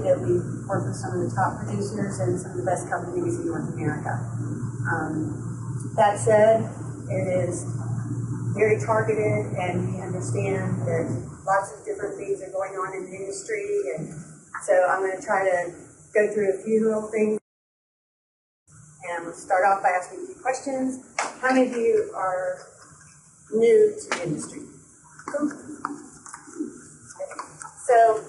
that we work with some of the top producers and some of the best companies in North America. That said, it is very targeted, and we understand that lots of different things are going on in the industry, and so I'm going to try to go through a few little things. And we'll start off by asking a few questions. How many of you are new to the industry? So,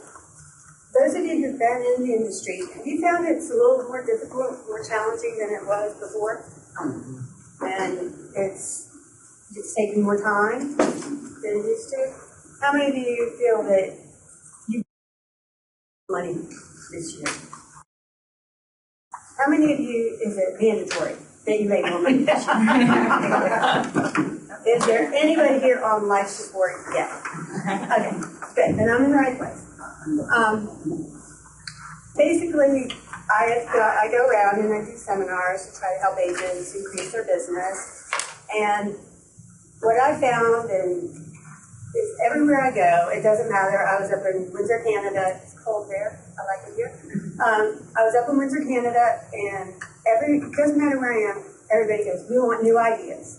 those of you who've been in the industry, have you found it's a little more difficult, more challenging than it was before? And it's taking more time than it used to? How many of you feel that you money this year? How many of you is it mandatory that you make more money this year? Is there anybody here on life support yet? Okay, good. Then I'm in the right place. Basically, I go around and I do seminars to try to help agents increase their business. And what I found is everywhere I go, it doesn't matter. I was up in Windsor, Canada. It's cold there. I like it here. I was up in Windsor, Canada, and it doesn't matter where I am, everybody goes, we want new ideas.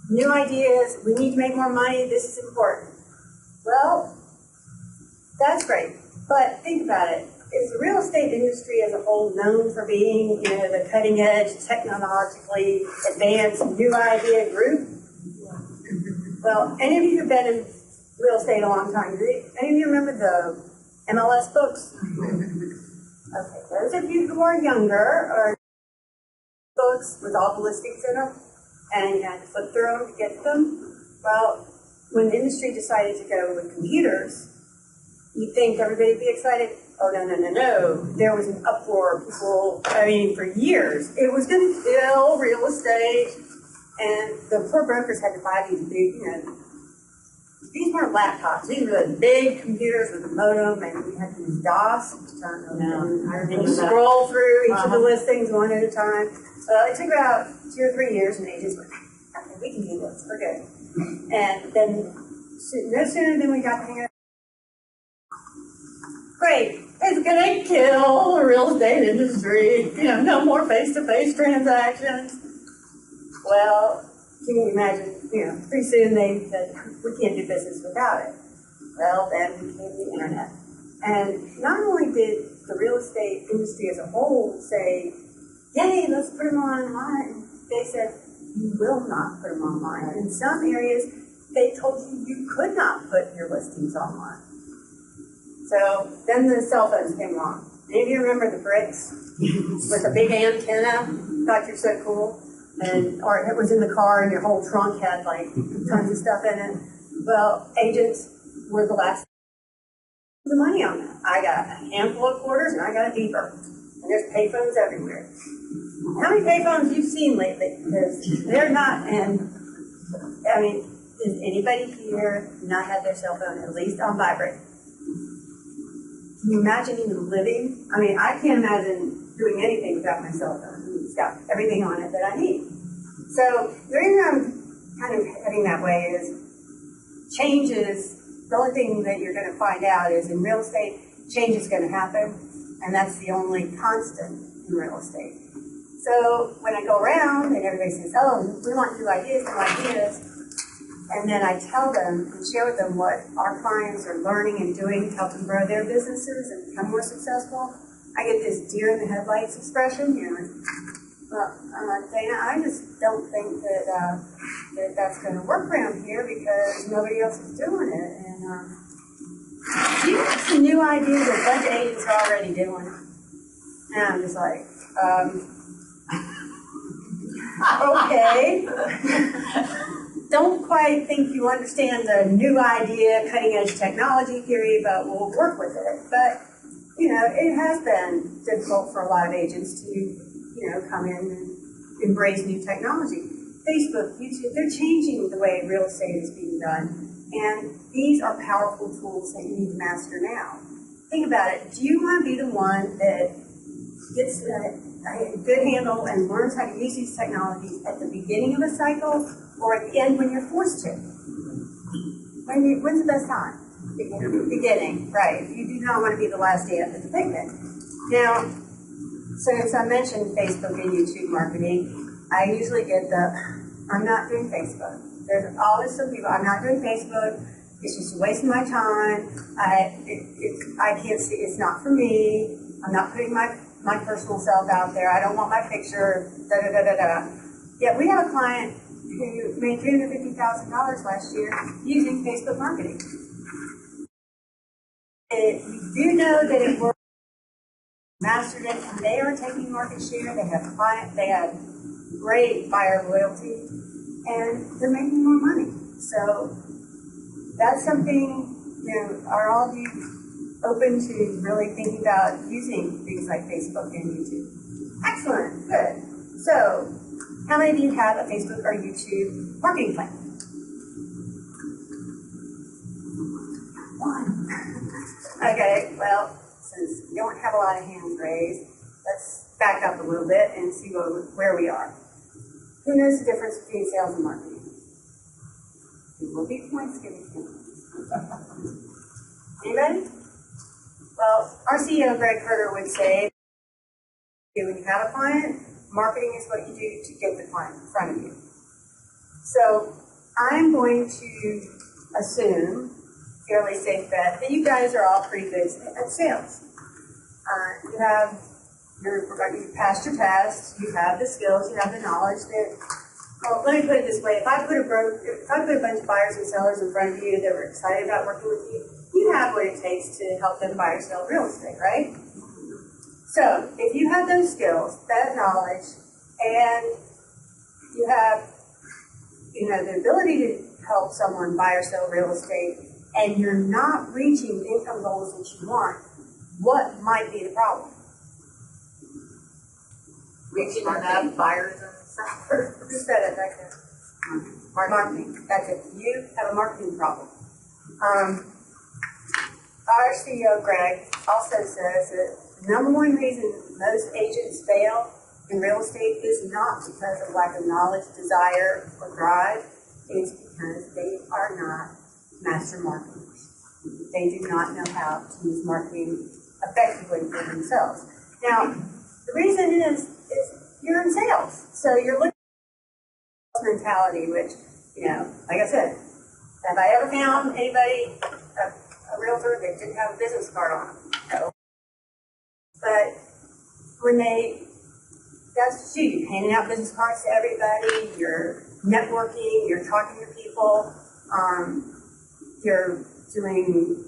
New ideas, we need to make more money, this is important. Well, that's great, but think about it. Is the real estate industry as a whole known for being, the cutting edge, technologically advanced, new idea group? Well, any of you who've been in real estate a long time, any of you remember the MLS books? Okay, those of you who are younger are books with all the listings in them, and you had to flip through them to get them. Well, when the industry decided to go with computers, you'd think everybody would be excited. Oh, no. There was an uproar. People, for years, it was going to kill real estate, and the poor brokers had to buy these big, these weren't laptops. These were the big computers with a modem, and we had to use DOS. And you scroll through each of the listings one at a time. It took about 2 or 3 years, and agents went, okay, we can do this. We're good. And then no sooner than we got the hang of it, great, it's going to kill the real estate industry. No more face-to-face transactions. Well, can you imagine, pretty soon they said, we can't do business without it. Well, then came the internet. And not only did the real estate industry as a whole say, yay, let's put them online, they said, you will not put them online. In some areas, they told you could not put your listings online. So then the cell phones came along. Any of you remember the bricks with a big antenna? Thought you're so cool. Or it was in the car and your whole trunk had tons of stuff in it. Well, agents were the last the money on that. I got a handful of quarters and I got a beeper. And there's payphones everywhere. How many payphones you've seen lately? Because they're not, does anybody here not have their cell phone at least on vibrate? Can you imagine even living? I can't imagine doing anything without my cell phone. It's got everything on it that I need. So the reason I'm kind of heading that way is the only thing that you're going to find out is in real estate, change is going to happen, and that's the only constant in real estate. So when I go around and everybody says, oh, we want new ideas, and then I tell them and share with them what our clients are learning and doing to help them grow their businesses and become more successful, I get this deer in the headlights expression, well, Dana, I just don't think that that's going to work around here because nobody else is doing it. And you have some new ideas that a bunch of agents are already doing. And I'm just like, okay. Don't quite think you understand the new idea, cutting edge technology theory, but we'll work with it. But, it has been difficult for a lot of agents to come in and embrace new technology. Facebook, YouTube, they're changing the way real estate is being done. And these are powerful tools that you need to master now. Think about it. Do you want to be the one that gets a good handle and learns how to use these technologies at the beginning of a cycle or at the end when you're forced to? When's the best time? beginning, right. You do not want to be the last day at the picnic. Now, since I mentioned Facebook and YouTube marketing, I usually get I'm not doing Facebook. There's always some people, I'm not doing Facebook. It's just a waste of my time. I can't see, it's not for me. I'm not putting my personal self out there. I don't want my picture, da-da-da-da-da. Yet we have a client who made $350,000 last year using Facebook marketing. We do know that it works. Mastered it, and they are taking market share. They have great buyer loyalty, and they're making more money. So that's something, are all of you open to really thinking about using things like Facebook and YouTube? Excellent, good. So how many of you have a Facebook or YouTube marketing plan? One. Okay, well, since we don't have a lot of hands raised, let's back up a little bit and see where we are. Who knows the difference between sales and marketing? There will be points given to you. Anybody? Well, our CEO, Greg Herter, would say, when you have a client, marketing is what you do to get the client in front of you. So I'm going to assume, fairly safe bet, that you guys are all pretty good at sales. You passed your tests, you have the skills, you have the knowledge that, well, let me put it this way, if I put a bunch of buyers and sellers in front of you that were excited about working with you, you have what it takes to help them buy or sell real estate, right? So, if you have those skills, that knowledge, and you have, the ability to help someone buy or sell real estate, and you're not reaching the income goals that you want, what might be the problem? Reaching enough buyers and sellers. Who said it right there? Marketing. That's it. You have a marketing problem. Our CEO, Greg, also says that the number one reason most agents fail in real estate is not because of lack of knowledge, desire, or drive. It's because they are not master marketers. They do not know how to use marketing effectively for themselves. Now, the reason is you're in sales. So you're looking at sales mentality, which, like I said, have I ever found anybody, a realtor that didn't have a business card on them? No. But when that's what you're handing out business cards to everybody, you're networking, you're talking to people, you're doing,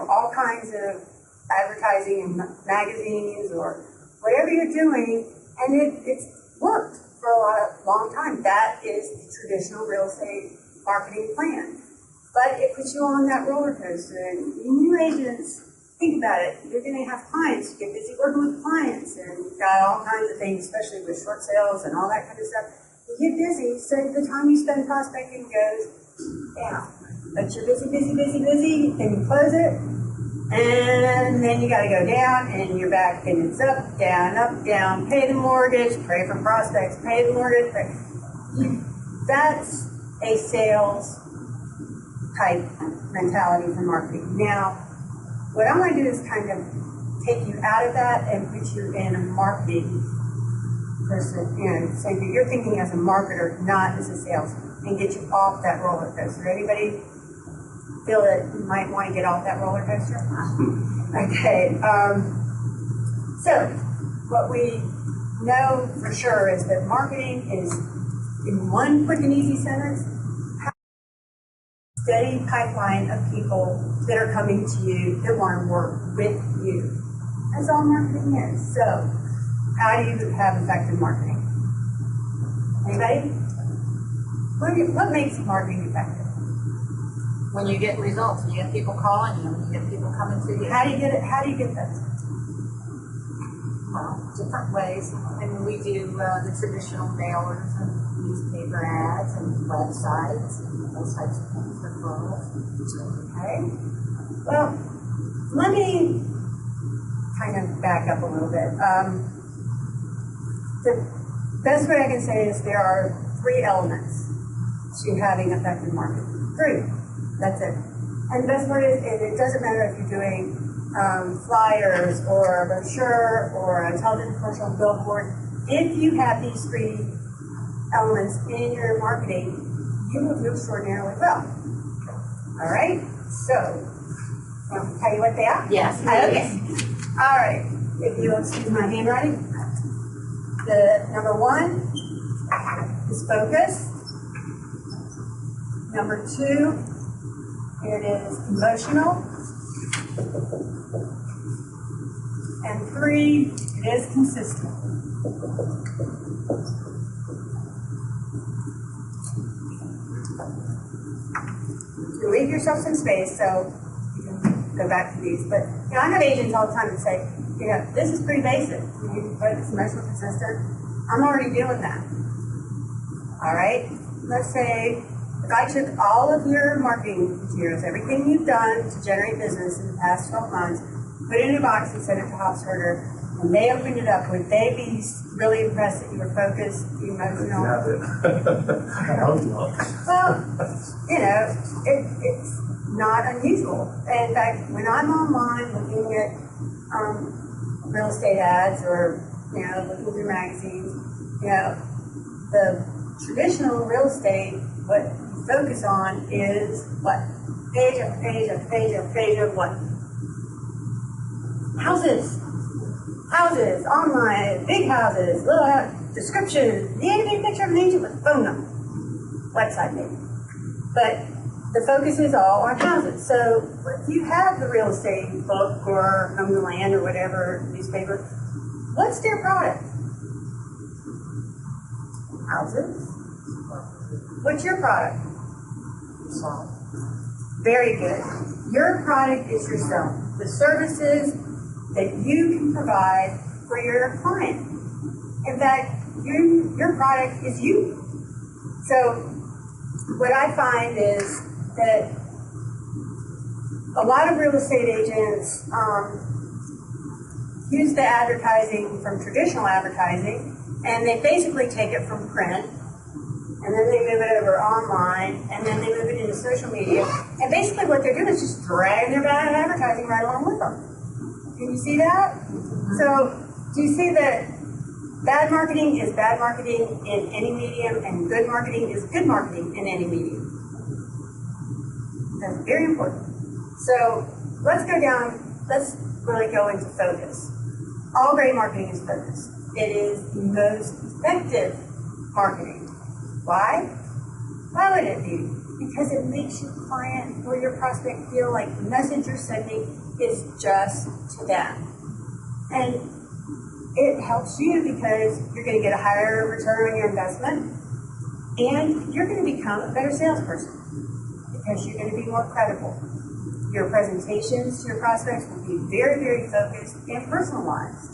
all kinds of advertising in magazines or whatever you're doing, and it's worked for a long time. That is the traditional real estate marketing plan. But it puts you on that roller coaster, and new agents, think about it, you're going to have clients, you get busy working with clients, and you've got all kinds of things, especially with short sales and all that kind of stuff. You get busy, so the time you spend prospecting goes down. But you're busy, then you close it, and then you got to go down, and you're back, and it's up, down, pay the mortgage, pray for prospects, pay the mortgage, pray. That's a sales type mentality for marketing. Now, what I want to do is kind of take you out of that and put you in a marketing person, so that you're thinking as a marketer, not as a salesman, and get you off that roller coaster. Anybody feel that you might want to get off that roller coaster? Okay. So, what we know for sure is that marketing is, in one quick and easy sentence, steady pipeline of people that are coming to you that want to work with you. That's all marketing is. So, how do you have effective marketing? Anybody? What makes marketing effective? When you get results, when you get people calling you, when you get people coming to you. How do you get it? How do you get those? Well, different ways. And we do the traditional mailers and newspaper ads and websites and those types of things, referrals. Okay. Well, let me kind of back up a little bit. The best way I can say is there are 3 elements to having effective marketing. 3. That's it. And the best part is, it doesn't matter if you're doing flyers or a brochure or a television commercial billboard. If you have these three elements in your marketing, you will do extraordinarily well. All right? So, want me to tell you what they are? Yes. Okay. All right. If you'll excuse my handwriting. The number 1 is focus. Number 2, it is emotional. And 3, it is consistent. You leave yourself some space so you can go back to these. But I have agents all the time that say, this is pretty basic. You put this emotional consistent. I'm already doing that. All right. Let's say if I took all of your marketing materials, everything you've done to generate business in the past 12 months, put it in a box and sent it to Hobbs, and they opened it up, would they be really impressed that you were focused, emotional? Well, it's not unusual. And in fact, when I'm online looking at real estate ads or, looking through magazines, the traditional real estate, what you focus on is what? Page after page after page after page of what? Houses, online, big houses, little house, description, the animated picture of an agent with phone number, website maybe. But the focus is all on houses. So if you have the real estate book or Home and Land or whatever newspaper, what's their product? Houses. What's your product? Very good. Your product is yourself. The services that you can provide for your client. In fact, your product is you. So what I find is that a lot of real estate agents use the advertising from traditional advertising, and they basically take it from print, and then they move it over online, and then they move it into social media, and basically what they're doing is just dragging their bad advertising right along with them. Can you see that? So, do you see that bad marketing is bad marketing in any medium, and good marketing is good marketing in any medium? That's very important. So, let's really go into focus. All great marketing is focus. It is the most effective marketing. Why? Why would it be? Because it makes your client or your prospect feel like the message you're sending is just to them. And it helps you because you're going to get a higher return on your investment, and you're going to become a better salesperson because you're going to be more credible. Your presentations to your prospects will be very, very focused and personalized.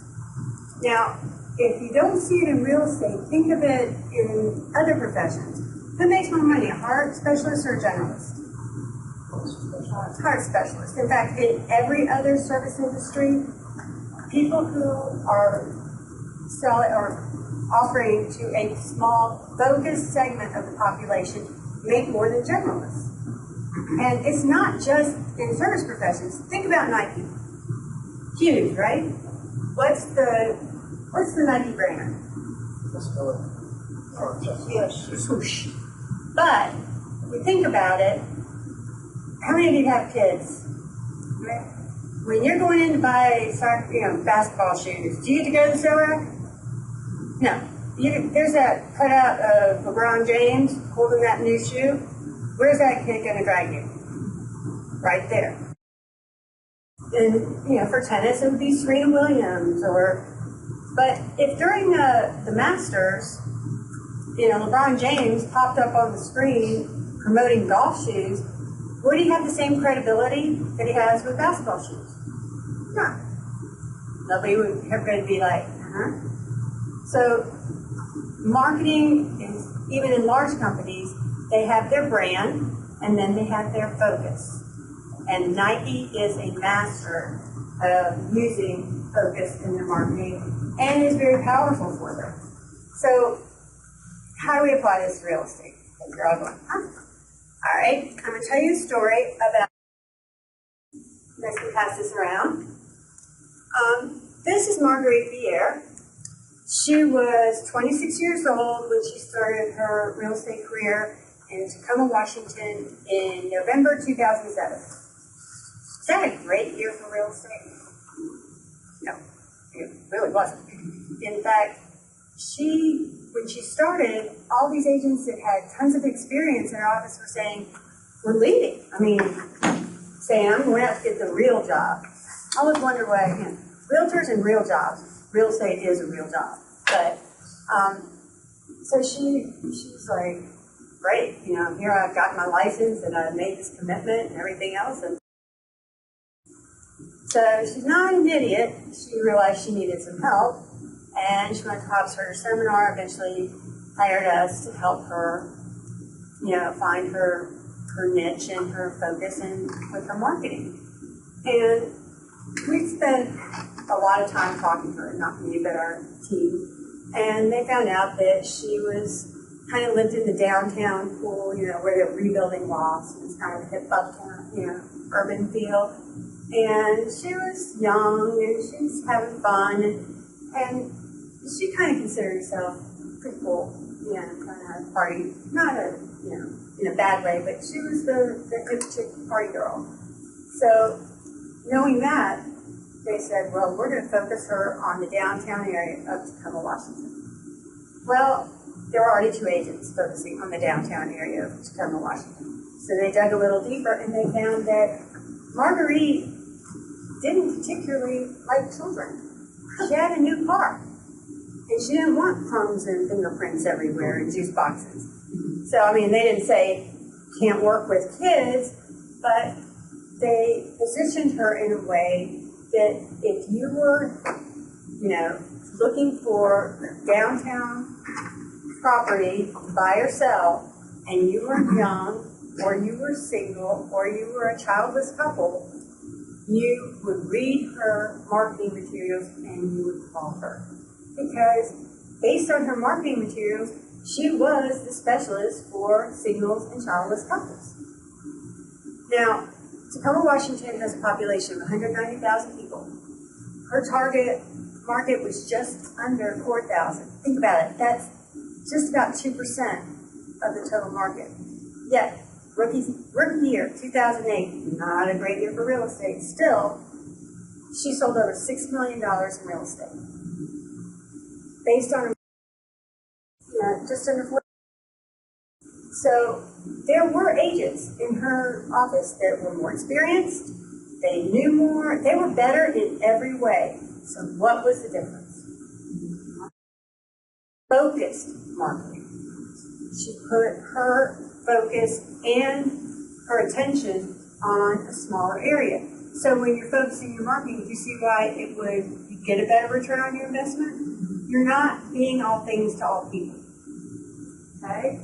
Now, if you don't see it in real estate, think of it in other professions. Who makes more money, a heart specialist or a generalist? Heart specialist. In fact, in every other service industry, people who are selling or offering to a small, focused segment of the population make more than generalists. And it's not just in service professions. Think about Nike. Huge, right? What's the Nike brand? Swoosh. But if you think about it, how many of you have kids? When you're going in to buy basketball shoes, do you get to go to the sale rack? No. There's that cutout of LeBron James holding that new shoe. Where's that kid going to drag you? Right there. And for tennis, it would be Serena Williams But if during the Masters, LeBron James popped up on the screen promoting golf shoes, would he have the same credibility that he has with basketball shoes? No. Nobody would ever be like, So marketing is, even in large companies, they have their brand and then they have their focus. And Nike is a master of using focus in their marketing, and is very powerful for them. So how do we apply this to real estate? You're all going, All right, I'm going to tell you a story about Next, we pass this around. This is Marguerite Vierre. She was 26 years old when she started her real estate career in Tacoma, Washington in November 2007. Was that a great year for real estate? No, it really wasn't. In fact, when she started, all these agents that had tons of experience in her office were saying, we're leaving. I mean, Sam, we're going to have to get the real job. I always wonder why, realtors and real jobs. Real estate is a real job. But, so she's like, great, here I've got my license and I've made this commitment and everything else. And so she's not an idiot. She realized she needed some help. And she went to Hobbs for her seminar, eventually hired us to help her, find her niche and her focus and with her marketing. And we spent a lot of time talking to her, not me, but our team. And they found out that she was kind of lived in the downtown pool, where they're rebuilding lofts. It's kind of a hip uptown, urban feel. And she was young and she was having fun. And she kind of considered herself pretty cool, kind of party, not in a bad way, but she was the hip chick party girl. So knowing that, they said, well, we're going to focus her on the downtown area of Tacoma, Washington. Well, there were already 2 agents focusing on the downtown area of Tacoma, Washington. So they dug a little deeper and they found that Marguerite didn't particularly like children. She had a new car. And she didn't want crumbs and fingerprints everywhere and juice boxes. So, they didn't say can't work with kids, but they positioned her in a way that if you were, looking for downtown property to buy or sell, and you were young, or you were single, or you were a childless couple, you would read her marketing materials and you would call her. Because based on her marketing materials, she was the specialist for singles and childless couples. Now, Tacoma, Washington has a population of 190,000 people. Her target market was just under 4,000. Think about it. That's just about 2% of the total market. Yet, rookie year, 2008, not a great year for real estate. Still, she sold over $6 million in real estate. Based on just under 4. So there were agents in her office that were more experienced, they knew more, they were better in every way. So what was the difference? Focused marketing. She put her focus and her attention on a smaller area. So when you're focusing your marketing, do you see why you get a better return on your investment? You're not being all things to all people. Okay?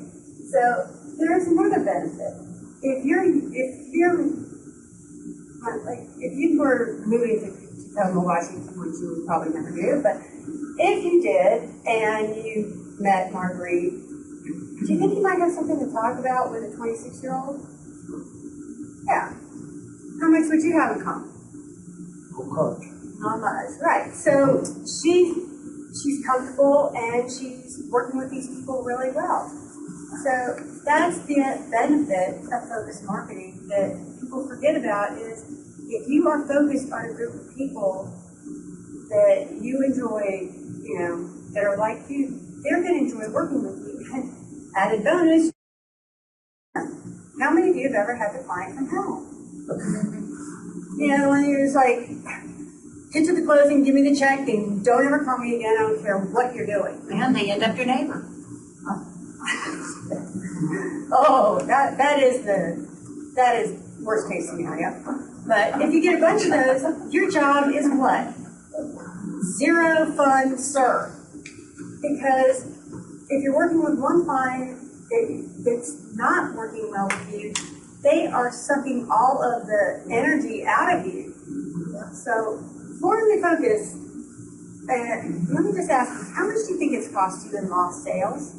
So there's another benefit. If you were moving to Tacoma, Washington, which you would probably never do, but if you did and you met Marguerite, do you think you might have something to talk about with a 26-year-old? Yeah. How much would you have in common? Not much. Not much, right. So she's comfortable and she's working with these people really well. So that's the benefit of focused marketing that people forget about is if you are focused on a group of people that you enjoy, that are like you, they're going to enjoy working with you. And added bonus, how many of you have ever had to client from home? When you're just like, get to the closing, give me the check, and don't ever call me again. I don't care what you're doing. And they end up your neighbor. Oh, that is worst case scenario. But if you get a bunch of those, your job is what? Zero fun, sir. Because if you're working with one client that's not working well with you, they are sucking all of the energy out of you. So, formally focus. And let me just ask you, how much do you think it's cost you in lost sales?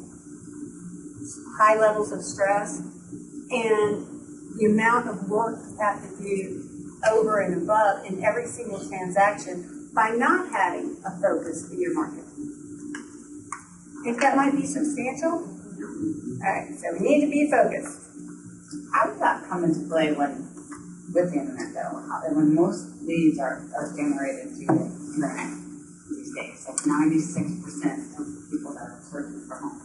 High levels of stress and the amount of work you have to do over and above in every single transaction by not having a focus in your market. Think that might be substantial? All right, so we need to be focused. How does that come into play when, with the internet though, when most leads are generated through the internet these days? Like 96% of people that are searching for homes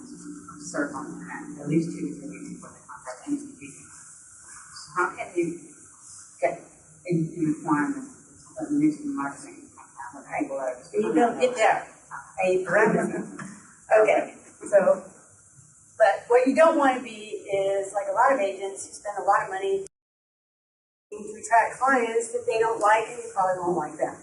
search on the internet, at least 2 to 3 weeks before they contact any agent. So how can you get informed of new marketing with people that are just You don't get that. Okay, so, but what you don't want to be is like a lot of agents who spend a lot of money to attract clients that they don't like and you probably won't like them.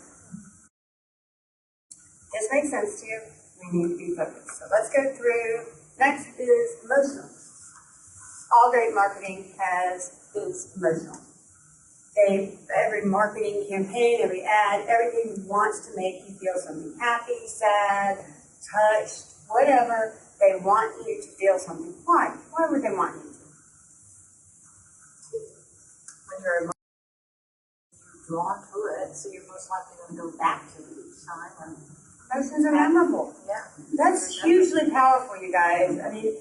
This makes sense to you? We need to be focused. So let's go through. Next is emotional. All great marketing is emotional. Every marketing campaign, every ad, everything wants to make you feel something happy, sad, touched, whatever. They want you to feel something. Why? Why would they want you to? When you're drawn to it, so you're most likely going to go back to it each time. Emotions are memorable. Yeah. That's hugely powerful, you guys. I mean,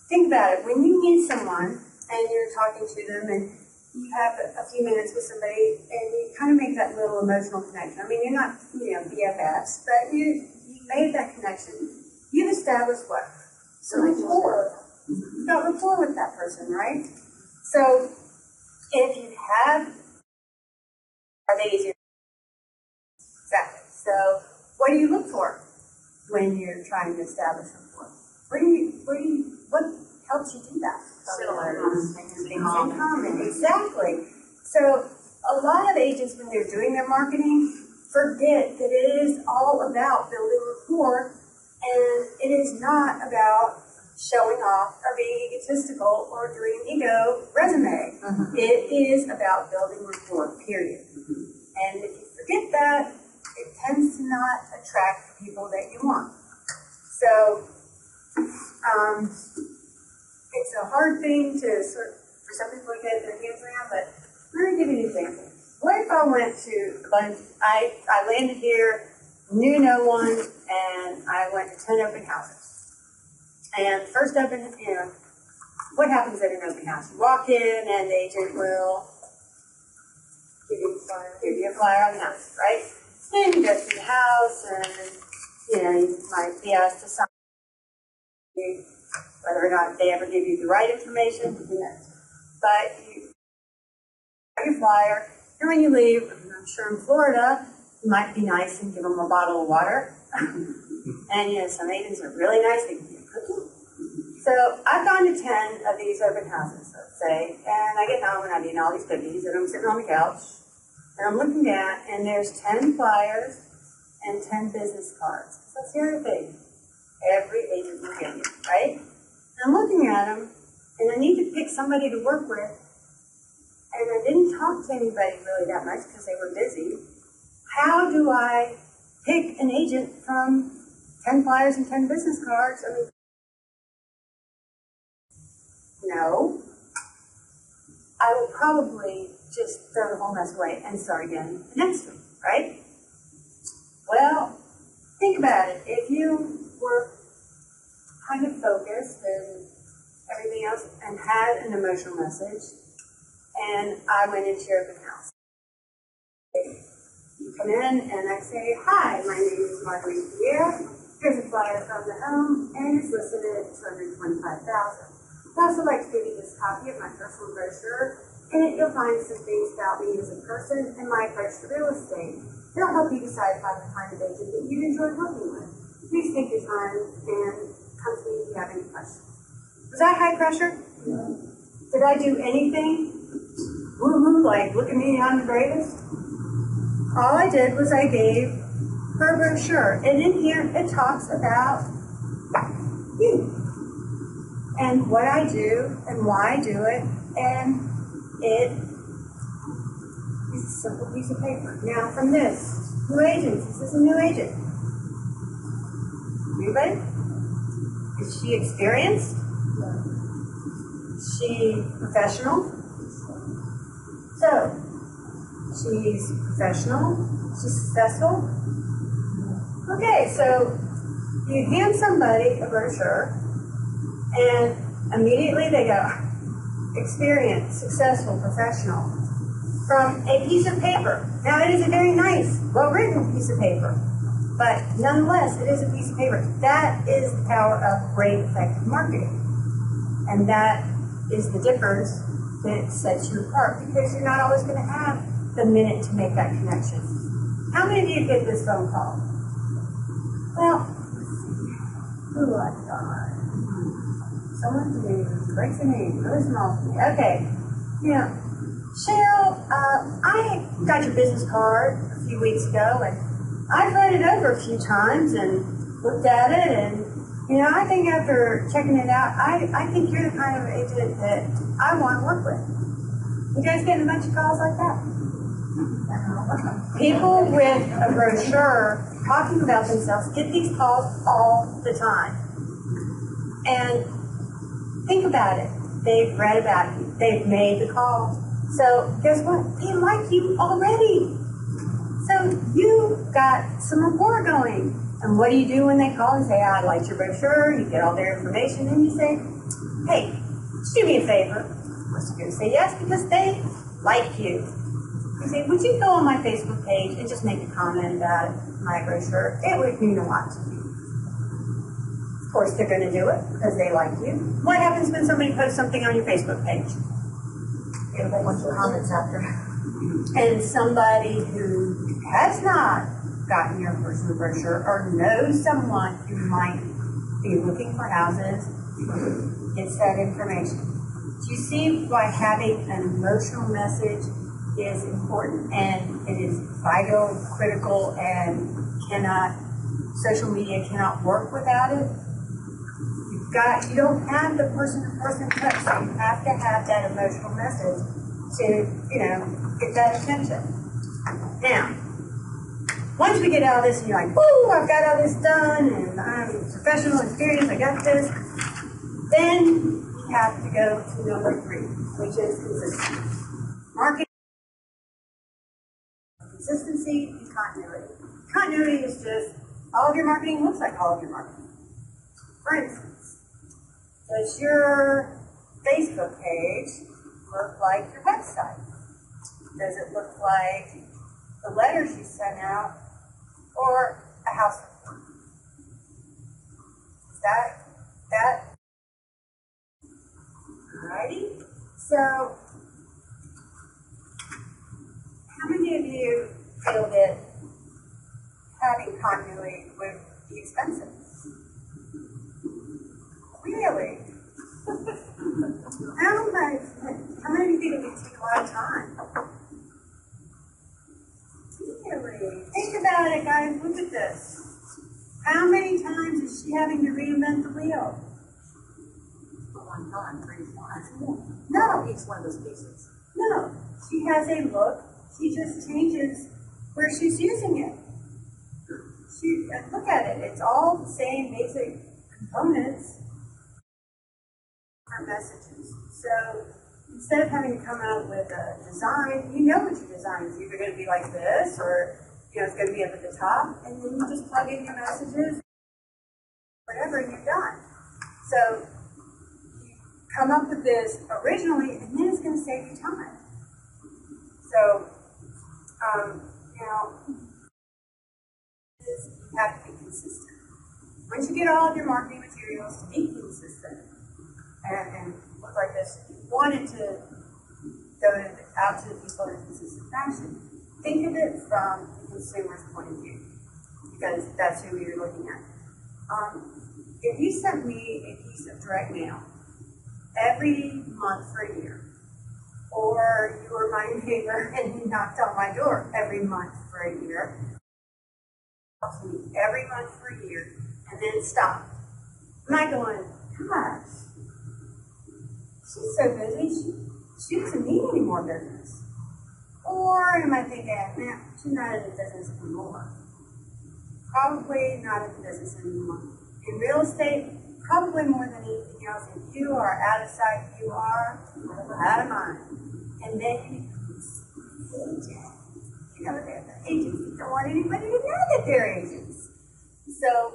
think about it. When you meet someone and you're talking to them and you have a few minutes with somebody and you kind of make that little emotional connection. I mean, you're not, BFFs, but you made that connection. You've established what? Some rapport. You've got rapport with that person, right? So if you have, are they easier? Exactly. So what do you look for when you're trying to establish rapport? What helps you do that? Things in common. Exactly. So a lot of agents, when they're doing their marketing, forget that it is all about building rapport, and it is not about showing off or being egotistical or doing an ego resume. It is about building rapport, period. And if you forget that, it tends to not attract the people that you want. So it's a hard thing to for some people to get their hands around, but let me give you an example. What if I went to I landed here, knew no one, and I went to 10 open houses. And first open, what happens at an open house? You walk in and the agent will give you a flyer on the house, right? Then you go through the house and, you might be asked to sign. Whether or not they ever give you the right information, who knows. But you have your flyer, and when you leave, I'm sure in Florida, you might be nice and give them a bottle of water. And some agents are really nice, they give you a cookie. So I've gone to 10 of these open houses, let's say, and I get home and I'm eating all these cookies, and I'm sitting on the couch, and I'm looking down, and there's 10 flyers and 10 business cards. That's the other thing. Every agent will give you, right? And I'm looking at them, and I need to pick somebody to work with, and I didn't talk to anybody really that much because they were busy. How do I pick an agent from 10 flyers and 10 business cards? I mean, no. I will probably just throw the whole mess away and start again the next week, right? Well, think about it. If you were kind of focused and everything else and had an emotional message, and I went into your open house. You come in and I say, hi, my name is Marguerite Pierre. Here's a flyer from the home, and it's listed at $225,000. I'd also like to give you this copy of my personal brochure. In it, you'll find some things about me as a person and my approach to real estate. It'll help you decide if I'm the kind of agent that you'd enjoy working with. Please take your time and come to me if you have any questions. Was that high pressure? No. Did I do anything? Woo-hoo, like, look at me, I'm the greatest? All I did was I gave her a brochure. And in here, it talks about you. And what I do, and why I do it, and it is a simple piece of paper. Now from this, new agents, this is a new agent. Anybody? Is she experienced? Is she professional? So, She's professional. She's successful. Okay, so you hand somebody a brochure, and immediately they go, experienced, successful, professional, from a piece of paper. Now, it is a very nice, well-written piece of paper, but nonetheless, it is a piece of paper. That is the power of great, effective marketing. And that is the difference that sets you apart, because you're not always going to have the minute to make that connection. How many of you get this phone call? Well, who I thought? Someone who breaks a name, really small to me. Okay, yeah. Cheryl, I got your business card a few weeks ago, and I've read it over a few times and looked at it, and I think after checking it out, I think you're the kind of agent that I want to work with. You guys getting a bunch of calls like that? People with a brochure talking about themselves get these calls all the time. And think about it. They've read about you. They've made the call. So guess what? They like you already. So you got some rapport going. And what do you do when they call and say, I liked your brochure, you get all their information, and you say, hey, just do me a favor. What's you going to say yes? Because they like you. You say, would you go on my Facebook page and just make a comment about my brochure? It would mean a lot to me. Of course, they're going to do it because they like you. What happens when somebody posts something on your Facebook page? Get a whole bunch of comments after. And somebody who has not gotten your personal brochure or knows someone who might be looking for houses gets that information. Do you see why having an emotional message is important, and it is vital, critical, and social media cannot work without it? You don't have the person-to-person touch, so you have to have that emotional message to, get that attention. Now, once we get all this, and you're like, woo, I've got all this done, and I'm professional experience, I got this, then you have to go to number 3, which is consistency. Marketing, consistency, and continuity. Continuity is just, all of your marketing looks like all of your marketing. For instance, does your Facebook page look like your website? Does it look like the letters you sent out or a house report? Is that? Alrighty. So, how many of you feel that having continuity would be expensive? Really? How many of you think it would take a lot of time? Really? Think about it, guys. Look at this. How many times is she having to reinvent the wheel? One time, for each one. No. Each one of those pieces. No. She has a look. She just changes where she's using it. Look at it. It's all the same basic components. Our messages. So instead of having to come out with a design, you know what your design is. Either going to be like this, or it's going to be up at the top, and then you just plug in your messages, whatever, and you're done. So you come up with this originally, and then it's going to save you time. So you have to be consistent. Once you get all of your marketing materials to be consistent and look like this, you want it to go out to the people in a consistent fashion. Think of it from the consumer's point of view, because that's who you're looking at. If you sent me a piece of direct mail every month for a year, or you were my neighbor and you knocked on my door every month for a year, every month for a year, and then stop. Am I going, gosh, she's so busy, she doesn't need any more business? Or am I thinking, man, she's not in the business anymore? Probably not in the business anymore. In real estate, probably more than anything else, if you are out of sight, you are out of mind. And then you become this agent. You know, they're the agents that don't want anybody to know that they're agents. So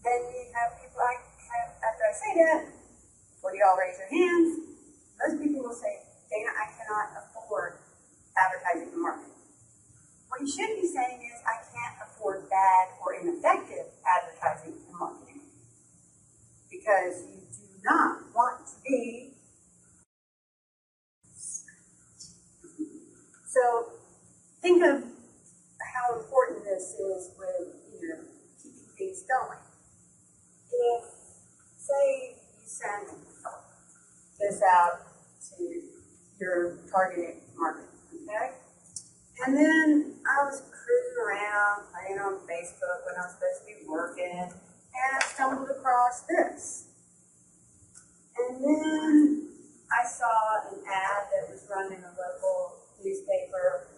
then you have people like, after I say that, before you all raise your hands, most people will say, Dana, I cannot afford advertising and marketing. What you should be saying is, I can't afford bad or ineffective advertising and marketing. Because you do not want to be. So think of how important this is with, keeping things going. If, say, you send this out to your targeted market, okay? And then I was cruising around, playing on Facebook when I was supposed to be working, and I stumbled across this. And then I saw an ad that was run in a local newspaper,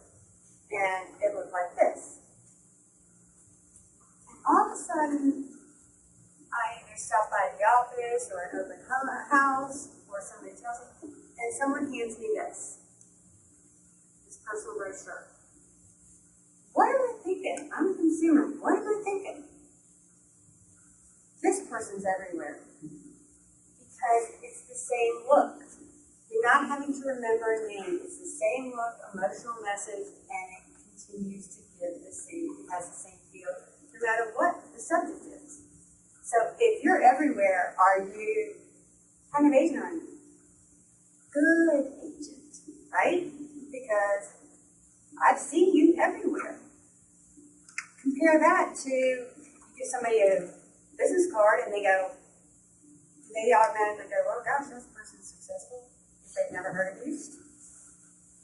and it looked like this. And all of a sudden, I either stop by the office or an open house, or somebody tells me, and someone hands me this personal brochure. What am I thinking? I'm a consumer. What am I thinking? This person's everywhere. Because it's the same look. You're not having to remember a name. It's the same look, emotional message, and it continues to give the same, it has the same feel, no matter what the subject is. So if you're everywhere, are you kind of agent on you? Good agent, right? Because I've seen you everywhere. Compare that to, you give somebody a business card and they go, they automatically go, oh gosh, this person's successful if they've never heard of you.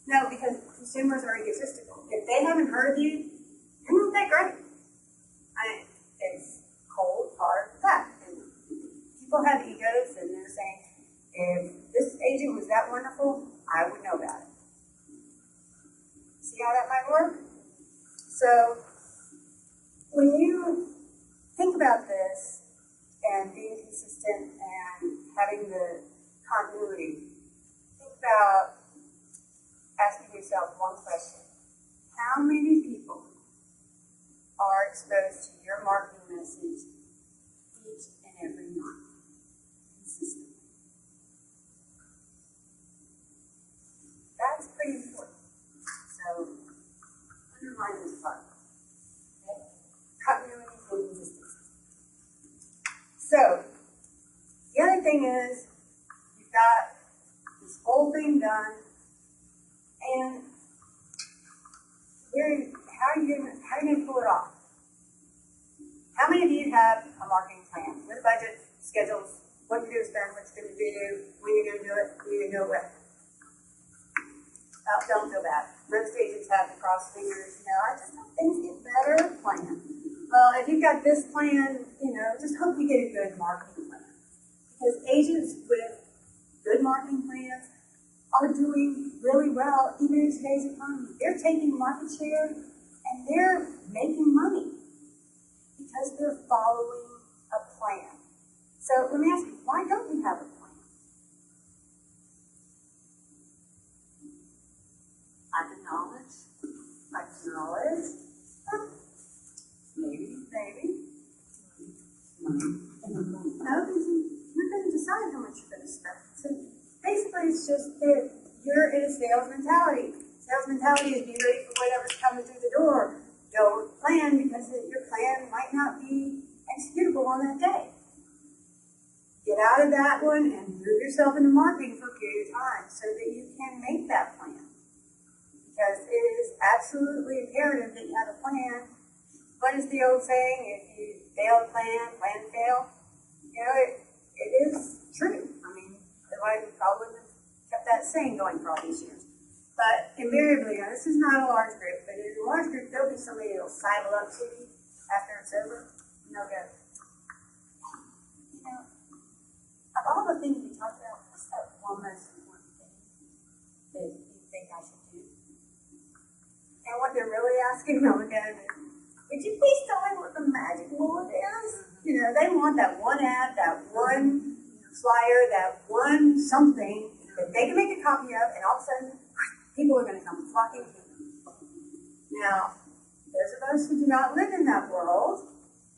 No, because consumers are egotistical. If they haven't heard of you, you're not that great. It's cold, hard fact. And people have egos and they're saying, if this agent was that wonderful, I would know about it. See how that might work? So, when you think about this and being consistent and having the continuity, think about asking yourself one question. How many people are exposed to your marketing message each and every month consistently? That's pretty important. So, underline this part. Okay? Continuity and consistency. So, the other thing is, you've got this whole thing done, and how are you going to pull it off? How many of you have a marketing plan with budget, schedules, what you're going to spend, what you're going to do, when you're going to do it, who you're going to do it with? Oh, don't feel bad. Most agents have the cross fingers, I just hope things get better plan. Well, if you've got this plan, just hope you get a good marketing plan. Because agents with good marketing plans are doing really well even in today's economy. They're taking market share and they're making money because they're following a plan. So let me ask you, why don't you have a plan? Lack of knowledge? Maybe. No, because you're going to decide how much you're going to spend. So basically, it's just that you're in a sales mentality. Sales mentality is be ready for whatever's coming through the door. Don't plan because your plan might not be executable on that day. Get out of that one and move yourself into marketing for a period of time so that you can make that plan. Because it is absolutely imperative that you have a plan. What is the old saying? If you fail to plan, plan to fail. It is true. Otherwise we probably would have kept that saying going for all these years. But invariably, this is not a large group, but in a large group, there'll be somebody that'll sidle up to you after it's over, and they'll go, of all the things we talked about, what's that one most important thing that you think I should do? And what they're really asking, they'll look at it and, would you please tell me what the magic bullet is? They want that one ad, that one flyer, that one something that they can make a copy of, and all of a sudden, people are going to come flocking to them. Now, those of us who do not live in that world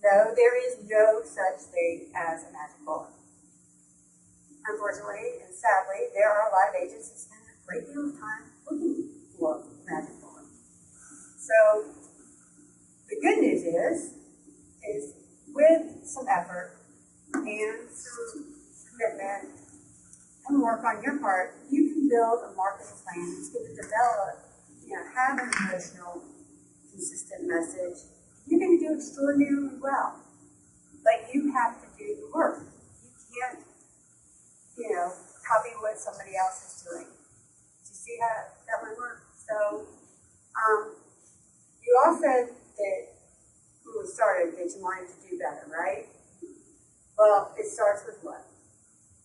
know there is no such thing as a magic bullet. Unfortunately and sadly, there are a lot of agents that spend a great deal of time looking for magic bullets. So, the good news is with some effort and some commitment and work on your part, you can build a marketing plan that's going to develop, have an emotional, consistent message. You're going to do extraordinarily well. But you have to do the work. You can't, copy what somebody else is doing. Do you see how that would work? So, you all said that when we started that you wanted to do better, right? Well, it starts with what?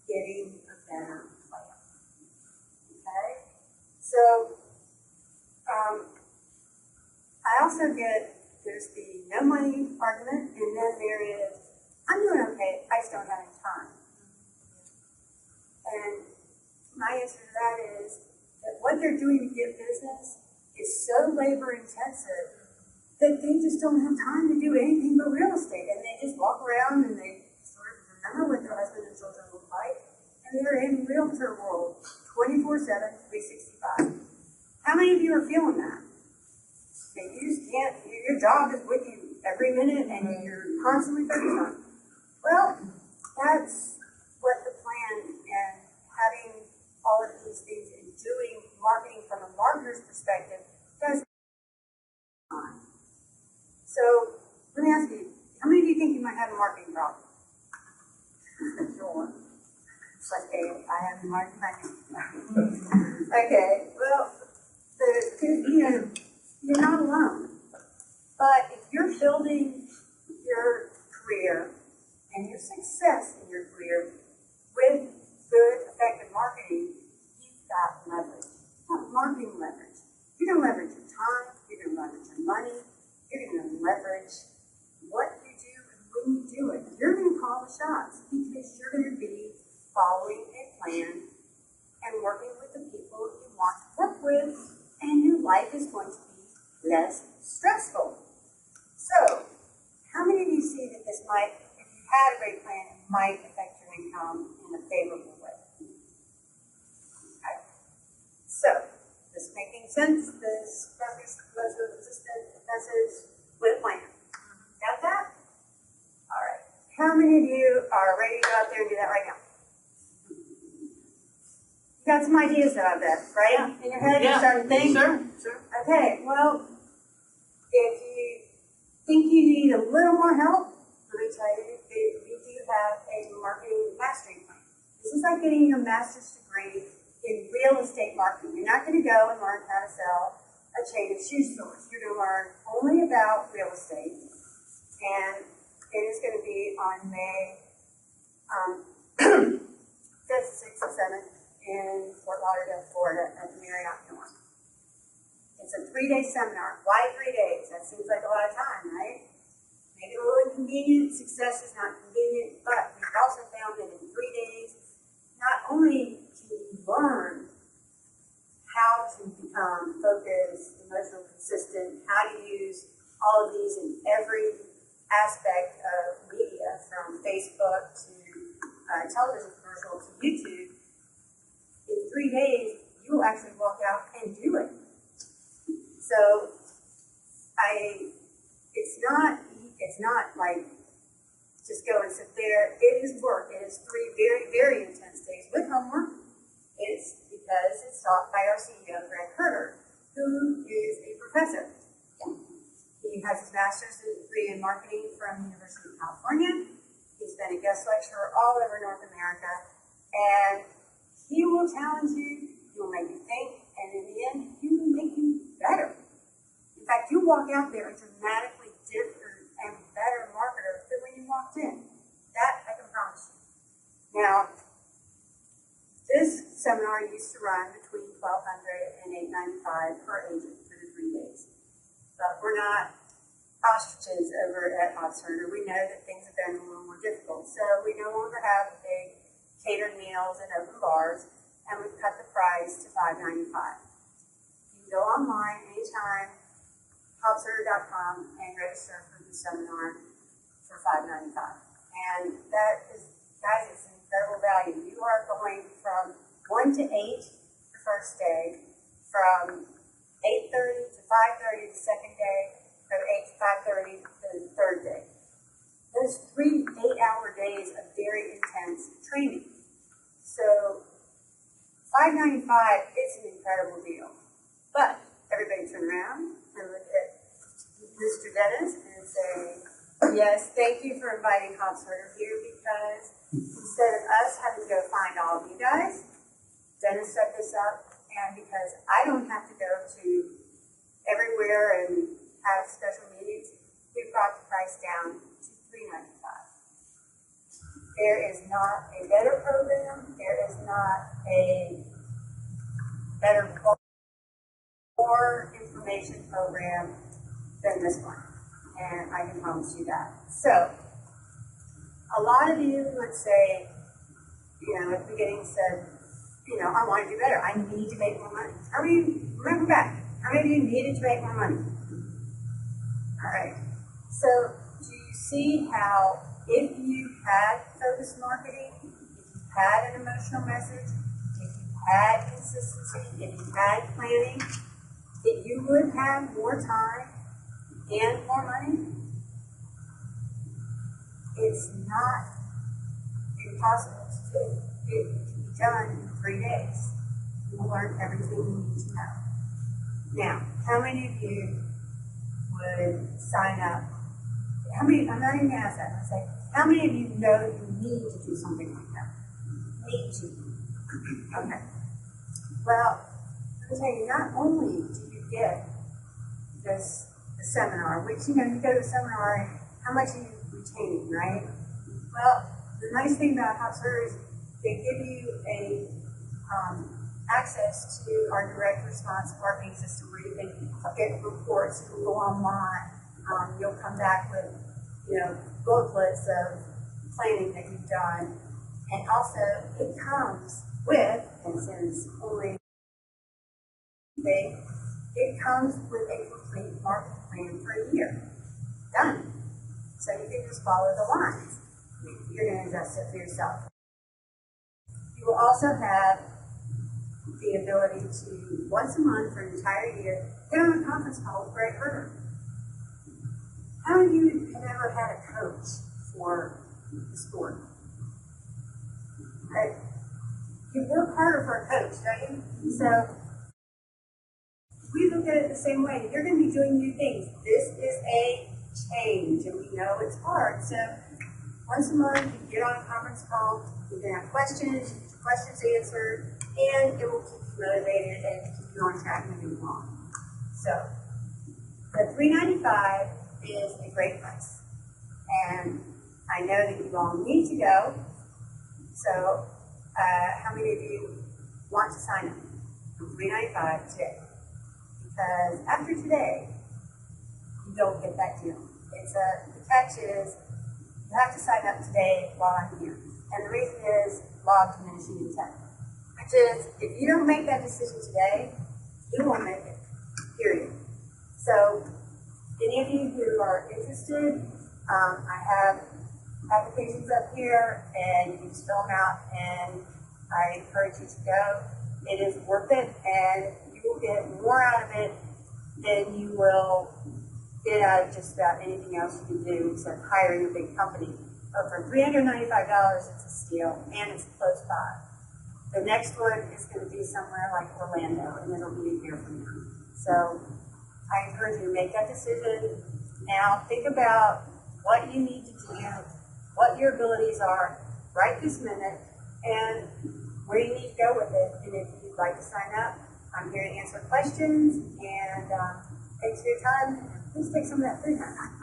Getting a better plan. Okay? So, I also get there's the no money argument, and then there is, I'm doing okay, I just don't have any time. And my answer to that is that what they're doing to get business is so labor intensive that they just don't have time to do anything but real estate. And they just walk around and they sort of remember what their husband and children look like. And they're in realtor world 24/7, 365. How many of you are feeling that? That you just can't, your job is with you every minute and you're constantly focused on. Well, that's what the plan and having all of these things and doing marketing from a marketer's perspective does. So, let me ask you, how many of you think you might have a marketing problem? Sure. Okay, I have a marketing problem. Okay, well, you're not alone. But if you're building your career and your success in your career with good, effective marketing, you've got leverage. You've got marketing leverage. You're going to leverage your time. You're going to leverage your money. You're going to leverage what you do and when you do it. You're going to call the shots because you're going to be following a plan and working with the people you want to work with, and your life is going to be less stressful. So, how many of you see that this might, if you had a great plan, it might affect your income in a favorable way? Okay. So, this making sense, this emotional consistent message with a plan. Got that? All right. How many of you are ready to go out there and do that right now? You got some ideas out of that, right? Yeah. In your head, you're starting to think? Sure. Okay, well, if you think you need a little more help, let me tell you that we do have a marketing mastery plan. This is like getting a master's degree in real estate marketing. You're not going to go and learn how to sell a chain of shoe stores. You're going to learn only about real estate, and it is going to be on May 5th, 6th, and 7th in Fort Lauderdale, Florida at the Marriott North. It's a 3-day seminar. Why 3 days? That seems like a lot of time, right? Make it a little inconvenient. Success is not convenient, but we've also found that in 3 days, not only can you learn how to become focused, emotional, consistent, how to use all of these in every aspect of media, from Facebook to television commercial to YouTube. In 3 days, you will actually walk out and do it. So, it's not like just go and sit there. It is work. It is 3 very, very intense days with homework. It's because it's taught by our CEO, Greg Herter, who is a professor. He has his master's degree in marketing from the University of California. He's been a guest lecturer all over North America, and he will challenge you, he will make you think, and in the end, he will make you better. In fact, you walk out there a dramatically different and better marketer than when you walked in. That I can promise you. Now, this seminar used to run between $1,200 and $895 per agent for the 3 days. But we're not ostriches over at Hobbs. We know that things have been a little more difficult. So we no longer have big catered meals and open bars, and we've cut the price to $595. You can go online anytime hobbsherder.com and register for the seminar for $5.95. And that is, guys, it's an incredible value. You are going from 1 to 8 the first day, from 8:30 to 5:30 the second day, from 8 to 5:30 the third day. Those 3 8-hour days of very intense training. So $5.95 is an incredible deal. But everybody turn around and look at Mr. Dennis and say, yes, thank you for inviting Hobbs Herder here, because instead of us having to go find all of you guys, Dennis set this up, and because I don't have to go to everywhere and have special meetings, we brought the price down to $3.95. There is not a better program, there is not a better more information program than this one, and I can promise you that. So, a lot of you would say, at the beginning said, I want to do better. I need to make more money. How many of you, remember back, how many of you needed to make more money? All right. So, do you see how if you had focused marketing, if you had an emotional message, if you had consistency, if you had planning, that you would have more time and more money? It's not impossible to do. It can be done in 3 days. You will learn everything you need to know. Now, how many of you would sign up? I'm not even going to ask that. I'm going to say, how many of you know you need to do something like that? Need to. Okay. Well, I'm tell you, not only do you get the seminar, which, you go to the seminar, and how much are you retaining, right? Well, the nice thing about Hobbs Herder is they give you a access to our direct response marketing system, where you can get reports, you can go online, you'll come back with, booklets of planning that you've done, and also it comes with, and since only it comes with a complete marketing plan for a year. Done. So you can just follow the lines. You're going to adjust it for yourself. You will also have the ability to, once a month for an entire year, get on a conference call with Greg Herder. How many of you have ever had a coach for the sport? Right? You work harder for a coach, don't you? So we look at it the same way. You're going to be doing new things. This is a change, and we know it's hard. So once a month, you get on a conference call, you can have questions, you get your questions answered, and it will keep you motivated and keep you on track moving along. So the $3.95 is a great price, and I know that you all need to go. So how many of you want to sign up for $3.95 today? Because after today, you don't get that deal. The catch is, you have to sign up today while I'm here. And the reason is law of diminishing intent, which is, if you don't make that decision today, you won't make it, period. So, any of you who are interested, I have applications up here, and you can just fill them out, and I encourage you to go. It is worth it, and you will get more out of it than you will get out of just about anything else you can do except hiring a big company. But for $395, it's a steal, and it's close by. The next one is going to be somewhere like Orlando, and it'll be a year from now. So I encourage you to make that decision now. Think about what you need to do, what your abilities are right this minute, and where you need to go with it. And if you'd like to sign up, I'm here to answer questions, and thanks for your time. Please take some of that free time.